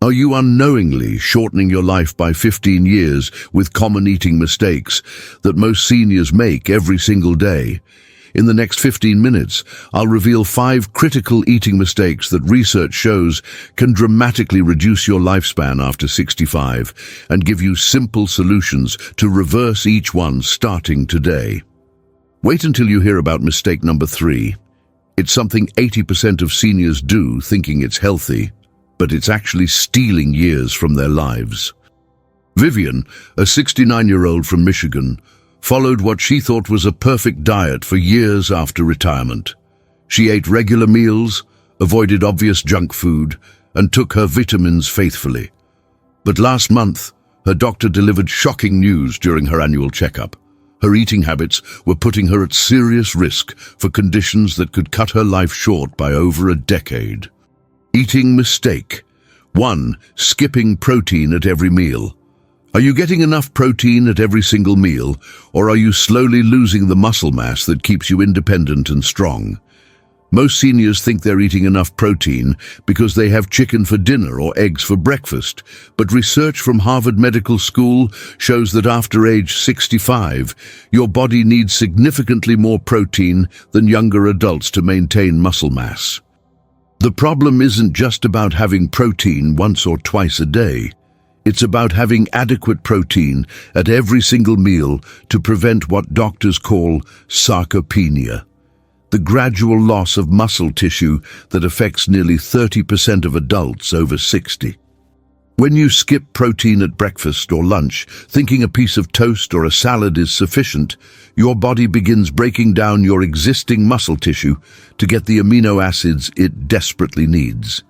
Are you unknowingly shortening your life by 15 years with common eating mistakes that most seniors make every single day? In the next 15 minutes, I'll reveal 5 critical eating mistakes that research shows can dramatically reduce your lifespan after 65 and give you simple solutions to reverse each one starting today. Wait until you hear about mistake number 3. It's something 80% of seniors do thinking it's healthy, but it's actually stealing years from their lives. Vivian, a 69-year-old from Michigan, followed what she thought was a perfect diet for years after retirement. She ate regular meals, avoided obvious junk food, and took her vitamins faithfully. But last month, her doctor delivered shocking news during her annual checkup. Her eating habits were putting her at serious risk for conditions that could cut her life short by over a decade. Eating mistake. 1. Skipping protein at every meal. Are you getting enough protein at every single meal, or are you slowly losing the muscle mass that keeps you independent and strong? Most seniors think they're eating enough protein because they have chicken for dinner or eggs for breakfast, but research from Harvard Medical School shows that after age 65, your body needs significantly more protein than younger adults to maintain muscle mass. The problem isn't just about having protein once or twice a day. It's about having adequate protein at every single meal to prevent what doctors call sarcopenia, the gradual loss of muscle tissue that affects nearly 30% of adults over 60. When you skip protein at breakfast or lunch, thinking a piece of toast or a salad is sufficient, your body begins breaking down your existing muscle tissue to get the amino acids it desperately needs.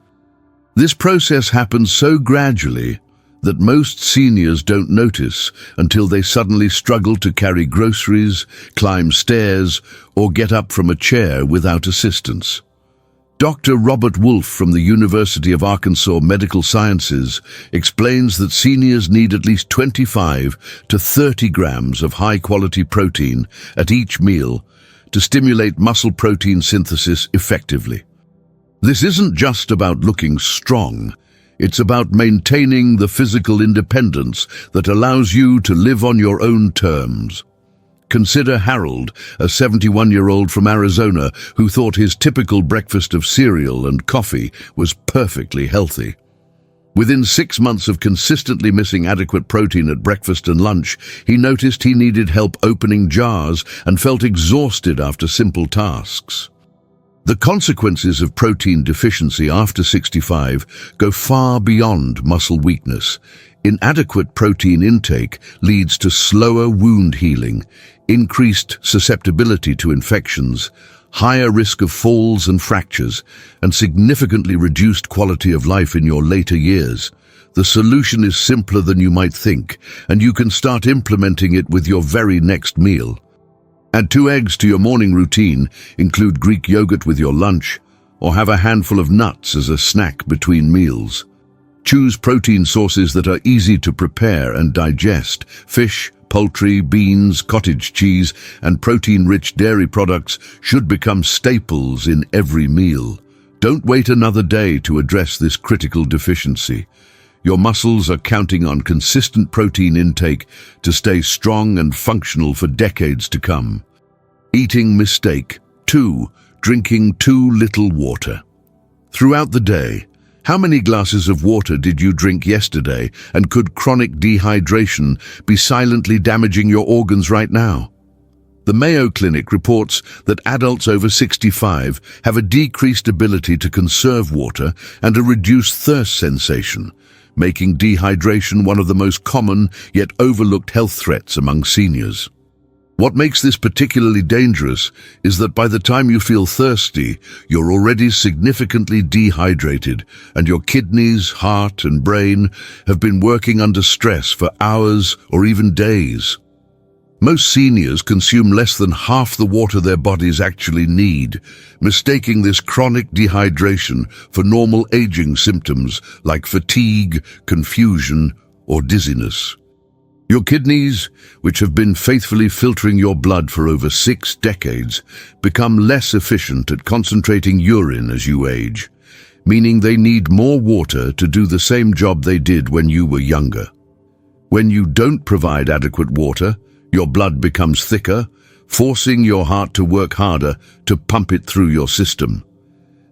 This process happens so gradually that most seniors don't notice until they suddenly struggle to carry groceries, climb stairs, or get up from a chair without assistance. Dr. Robert Wolfe from the University of Arkansas Medical Sciences explains that seniors need at least 25 to 30 grams of high-quality protein at each meal to stimulate muscle protein synthesis effectively. This isn't just about looking strong. It's about maintaining the physical independence that allows you to live on your own terms. Consider Harold, a 71-year-old from Arizona who thought his typical breakfast of cereal and coffee was perfectly healthy. Within 6 months of consistently missing adequate protein at breakfast and lunch, he noticed he needed help opening jars and felt exhausted after simple tasks. The consequences of protein deficiency after 65 go far beyond muscle weakness. Inadequate protein intake leads to slower wound healing, increased susceptibility to infections, higher risk of falls and fractures, and significantly reduced quality of life in your later years. The solution is simpler than you might think, and you can start implementing it with your very next meal. Add 2 eggs to your morning routine, include Greek yogurt with your lunch, or have a handful of nuts as a snack between meals. Choose protein sources that are easy to prepare and digest. Fish, poultry, beans, cottage cheese, and protein-rich dairy products should become staples in every meal. Don't wait another day to address this critical deficiency. Your muscles are counting on consistent protein intake to stay strong and functional for decades to come. Eating mistake. 2. Drinking too little water. Throughout the day, how many glasses of water did you drink yesterday, and could chronic dehydration be silently damaging your organs right now? The Mayo Clinic reports that adults over 65 have a decreased ability to conserve water and a reduced thirst sensation, making dehydration one of the most common yet overlooked health threats among seniors. What makes this particularly dangerous is that by the time you feel thirsty, you're already significantly dehydrated, and your kidneys, heart, and brain have been working under stress for hours or even days. Most seniors consume less than half the water their bodies actually need, mistaking this chronic dehydration for normal aging symptoms like fatigue, confusion, or dizziness. Your kidneys, which have been faithfully filtering your blood for over 6 decades, become less efficient at concentrating urine as you age, meaning they need more water to do the same job they did when you were younger. When you don't provide adequate water, your blood becomes thicker, forcing your heart to work harder to pump it through your system.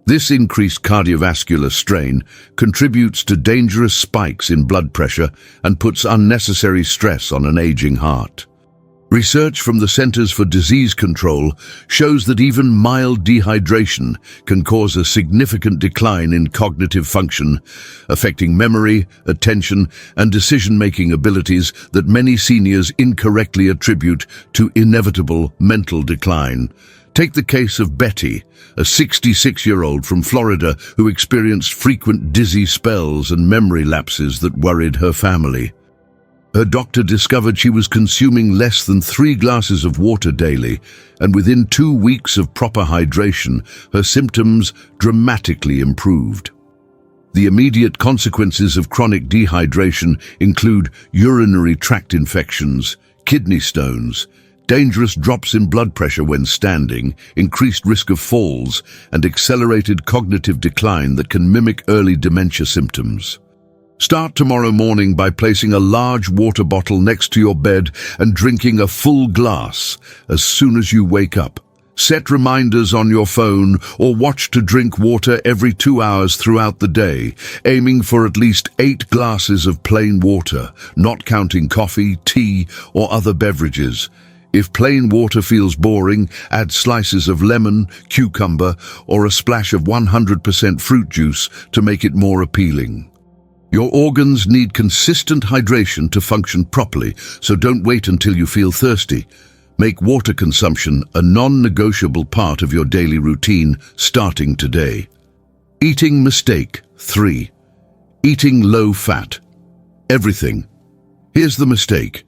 This increased cardiovascular strain contributes to dangerous spikes in blood pressure and puts unnecessary stress on an aging heart. Research from the Centers for Disease Control shows that even mild dehydration can cause a significant decline in cognitive function, affecting memory, attention, and decision-making abilities that many seniors incorrectly attribute to inevitable mental decline. Take the case of Betty, a 66-year-old from Florida who experienced frequent dizzy spells and memory lapses that worried her family. Her doctor discovered she was consuming less than 3 glasses of water daily, and within 2 weeks of proper hydration, her symptoms dramatically improved. The immediate consequences of chronic dehydration include urinary tract infections, kidney stones, dangerous drops in blood pressure when standing, increased risk of falls, and accelerated cognitive decline that can mimic early dementia symptoms. Start tomorrow morning by placing a large water bottle next to your bed and drinking a full glass as soon as you wake up. Set reminders on your phone or watch to drink water every 2 hours throughout the day, aiming for at least 8 glasses of plain water, not counting coffee, tea, or other beverages. If plain water feels boring, add slices of lemon, cucumber, or a splash of 100% fruit juice to make it more appealing. Your organs need consistent hydration to function properly, so don't wait until you feel thirsty. Make water consumption a non-negotiable part of your daily routine starting today. Eating mistake 3. Eating low fat. Everything. Here's the mistake.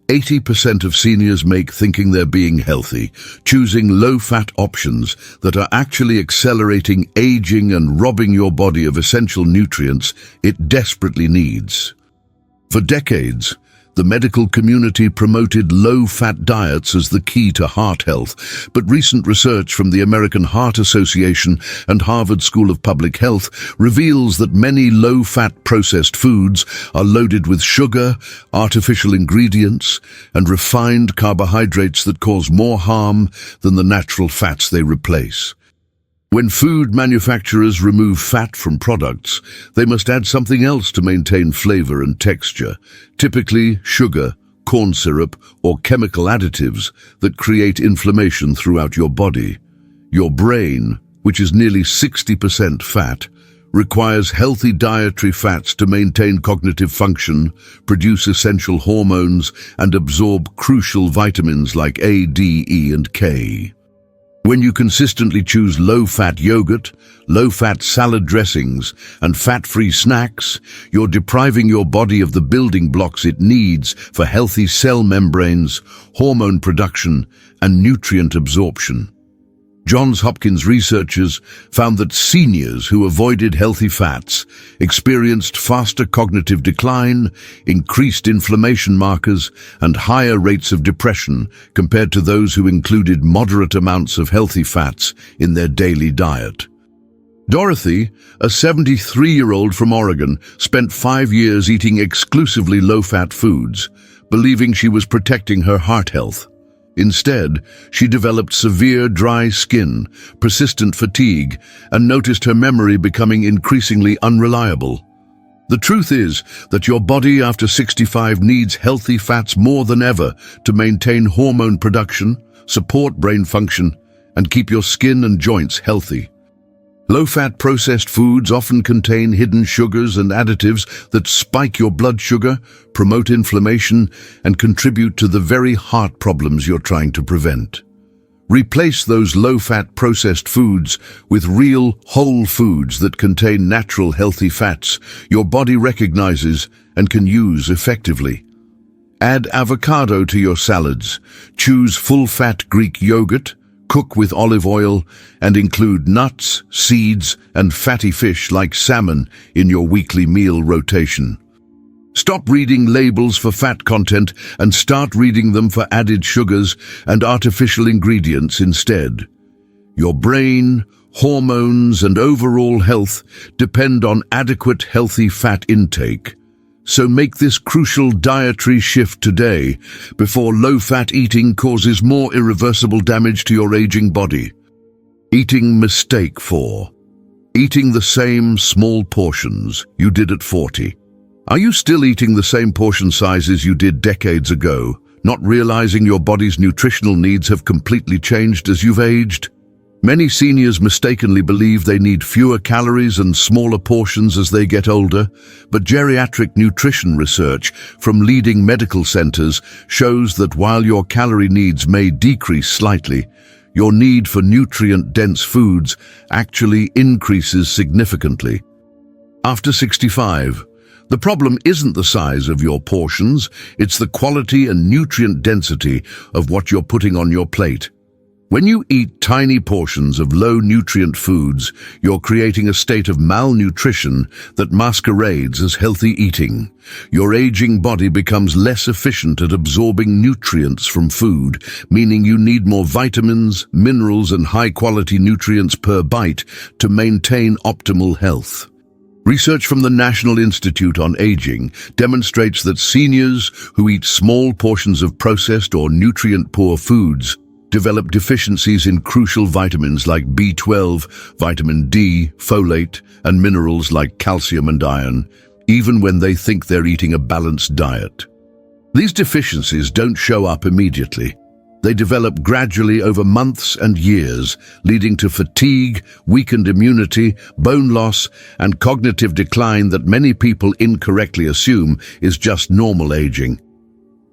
80% of seniors make thinking they're being healthy, choosing low-fat options that are actually accelerating aging and robbing your body of essential nutrients it desperately needs. For decades, the medical community promoted low-fat diets as the key to heart health, but recent research from the American Heart Association and Harvard School of Public Health reveals that many low-fat processed foods are loaded with sugar, artificial ingredients, and refined carbohydrates that cause more harm than the natural fats they replace. When food manufacturers remove fat from products, they must add something else to maintain flavor and texture, typically sugar, corn syrup, or chemical additives that create inflammation throughout your body. Your brain, which is nearly 60% fat, requires healthy dietary fats to maintain cognitive function, produce essential hormones, and absorb crucial vitamins like A, D, E, and K. When you consistently choose low-fat yogurt, low-fat salad dressings, and fat-free snacks, you're depriving your body of the building blocks it needs for healthy cell membranes, hormone production, and nutrient absorption. Johns Hopkins researchers found that seniors who avoided healthy fats experienced faster cognitive decline, increased inflammation markers, and higher rates of depression compared to those who included moderate amounts of healthy fats in their daily diet. Dorothy, a 73-year-old from Oregon, spent 5 years eating exclusively low-fat foods, believing she was protecting her heart health. Instead, she developed severe dry skin, persistent fatigue, and noticed her memory becoming increasingly unreliable. The truth is that your body after 65 needs healthy fats more than ever to maintain hormone production, support brain function, and keep your skin and joints healthy. Low-fat processed foods often contain hidden sugars and additives that spike your blood sugar, promote inflammation, and contribute to the very heart problems you're trying to prevent. Replace those low-fat processed foods with real, whole foods that contain natural, healthy fats your body recognizes and can use effectively. Add avocado to your salads, choose full-fat Greek yogurt, cook with olive oil, and include nuts, seeds, and fatty fish like salmon in your weekly meal rotation. Stop reading labels for fat content and start reading them for added sugars and artificial ingredients instead. Your brain, hormones, and overall health depend on adequate healthy fat intake. So make this crucial dietary shift today before low-fat eating causes more irreversible damage to your aging body. Eating mistake 4. Eating the same small portions you did at 40. Are you still eating the same portion sizes you did decades ago, not realizing your body's nutritional needs have completely changed as you've aged? Many seniors mistakenly believe they need fewer calories and smaller portions as they get older, but geriatric nutrition research from leading medical centers shows that while your calorie needs may decrease slightly, your need for nutrient-dense foods actually increases significantly. After 65, the problem isn't the size of your portions, it's the quality and nutrient density of what you're putting on your plate. When you eat tiny portions of low-nutrient foods, you're creating a state of malnutrition that masquerades as healthy eating. Your aging body becomes less efficient at absorbing nutrients from food, meaning you need more vitamins, minerals, and high-quality nutrients per bite to maintain optimal health. Research from the National Institute on Aging demonstrates that seniors who eat small portions of processed or nutrient-poor foods develop deficiencies in crucial vitamins like B12, vitamin D, folate, and minerals like calcium and iron, even when they think they're eating a balanced diet. These deficiencies don't show up immediately. They develop gradually over months and years, leading to fatigue, weakened immunity, bone loss, and cognitive decline that many people incorrectly assume is just normal aging.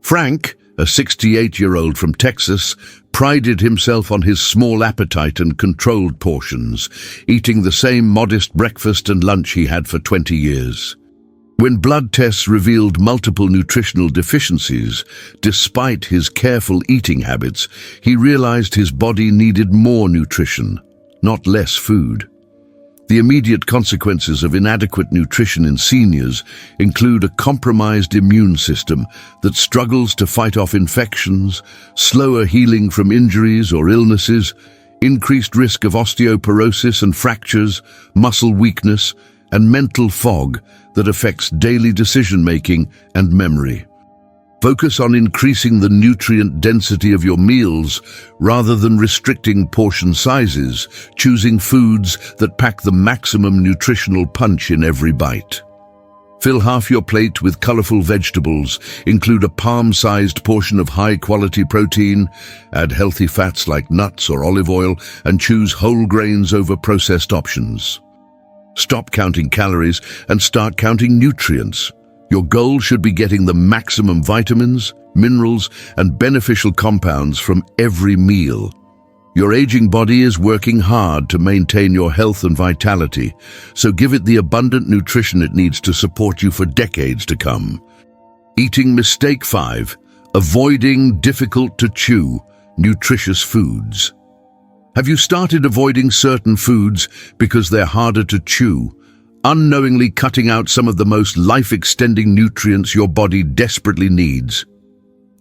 Frank, a 68-year-old from Texas, prided himself on his small appetite and controlled portions, eating the same modest breakfast and lunch he had for 20 years. When blood tests revealed multiple nutritional deficiencies, despite his careful eating habits, he realized his body needed more nutrition, not less food. The immediate consequences of inadequate nutrition in seniors include a compromised immune system that struggles to fight off infections, slower healing from injuries or illnesses, increased risk of osteoporosis and fractures, muscle weakness, and mental fog that affects daily decision-making and memory. Focus on increasing the nutrient density of your meals rather than restricting portion sizes, choosing foods that pack the maximum nutritional punch in every bite. Fill half your plate with colorful vegetables, include a palm-sized portion of high-quality protein, add healthy fats like nuts or olive oil, and choose whole grains over processed options. Stop counting calories and start counting nutrients. Your goal should be getting the maximum vitamins, minerals, and beneficial compounds from every meal. Your aging body is working hard to maintain your health and vitality, so give it the abundant nutrition it needs to support you for decades to come. Eating mistake 5, avoiding difficult-to-chew, nutritious foods. Have you started avoiding certain foods because they're harder to chew, unknowingly cutting out some of the most life-extending nutrients your body desperately needs?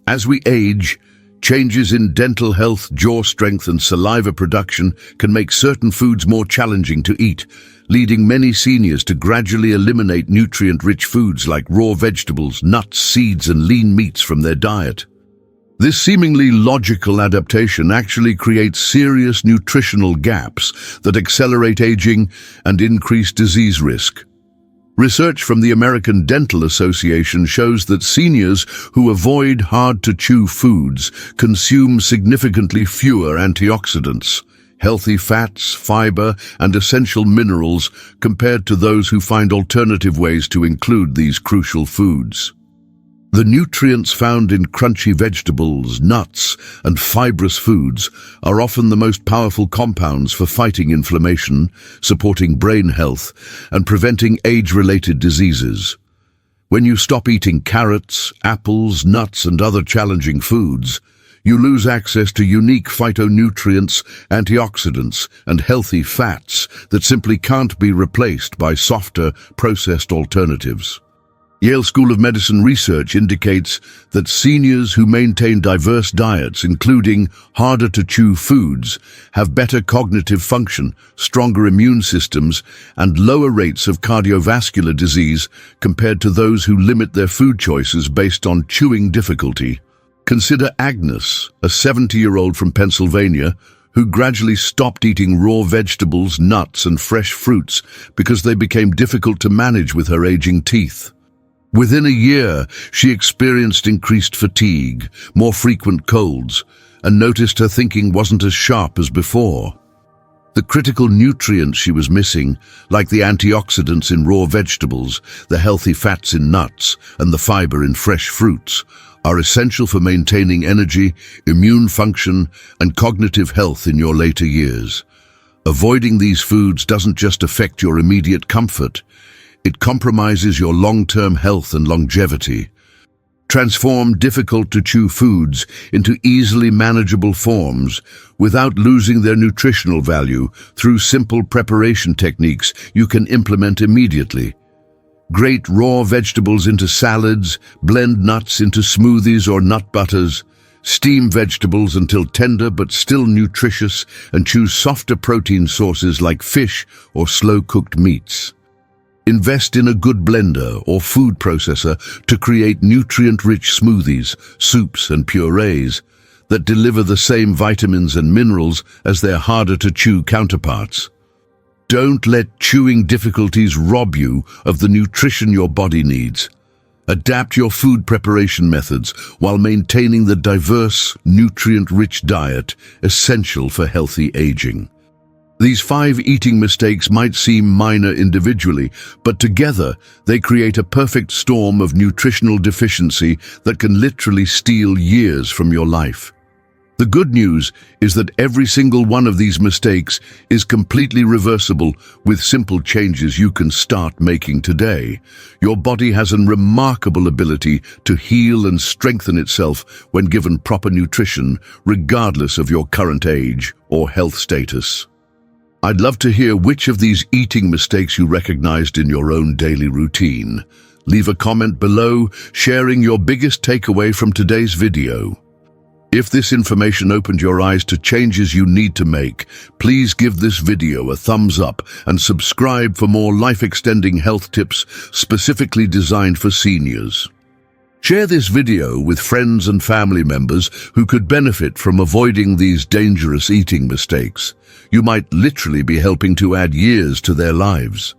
As we age, changes in dental health, jaw strength, and saliva production can make certain foods more challenging to eat, leading many seniors to gradually eliminate nutrient-rich foods like raw vegetables, nuts, seeds, and lean meats from their diet. This seemingly logical adaptation actually creates serious nutritional gaps that accelerate aging and increase disease risk. Research from the American Dental Association shows that seniors who avoid hard-to-chew foods consume significantly fewer antioxidants, healthy fats, fiber, and essential minerals compared to those who find alternative ways to include these crucial foods. The nutrients found in crunchy vegetables, nuts, and fibrous foods are often the most powerful compounds for fighting inflammation, supporting brain health, and preventing age-related diseases. When you stop eating carrots, apples, nuts, and other challenging foods, you lose access to unique phytonutrients, antioxidants, and healthy fats that simply can't be replaced by softer, processed alternatives. Yale School of Medicine research indicates that seniors who maintain diverse diets, including harder-to-chew foods, have better cognitive function, stronger immune systems, and lower rates of cardiovascular disease compared to those who limit their food choices based on chewing difficulty. Consider Agnes, a 70-year-old from Pennsylvania, who gradually stopped eating raw vegetables, nuts, and fresh fruits because they became difficult to manage with her aging teeth. Within a year, she experienced increased fatigue, more frequent colds, and noticed her thinking wasn't as sharp as before. The critical nutrients she was missing, like the antioxidants in raw vegetables, the healthy fats in nuts, and the fiber in fresh fruits, are essential for maintaining energy, immune function, and cognitive health in your later years. Avoiding these foods doesn't just affect your immediate comfort, it compromises your long-term health and longevity. Transform difficult-to-chew foods into easily manageable forms without losing their nutritional value through simple preparation techniques you can implement immediately. Grate raw vegetables into salads, blend nuts into smoothies or nut butters, steam vegetables until tender but still nutritious, and choose softer protein sources like fish or slow-cooked meats. Invest in a good blender or food processor to create nutrient-rich smoothies, soups, and purees that deliver the same vitamins and minerals as their harder-to-chew counterparts. Don't let chewing difficulties rob you of the nutrition your body needs. Adapt your food preparation methods while maintaining the diverse, nutrient-rich diet essential for healthy aging. These 5 eating mistakes might seem minor individually, but together they create a perfect storm of nutritional deficiency that can literally steal years from your life. The good news is that every single one of these mistakes is completely reversible with simple changes you can start making today. Your body has a remarkable ability to heal and strengthen itself when given proper nutrition, regardless of your current age or health status. I'd love to hear which of these eating mistakes you recognized in your own daily routine. Leave a comment below, sharing your biggest takeaway from today's video. If this information opened your eyes to changes you need to make, please give this video a thumbs up and subscribe for more life-extending health tips specifically designed for seniors. Share this video with friends and family members who could benefit from avoiding these dangerous eating mistakes. You might literally be helping to add years to their lives.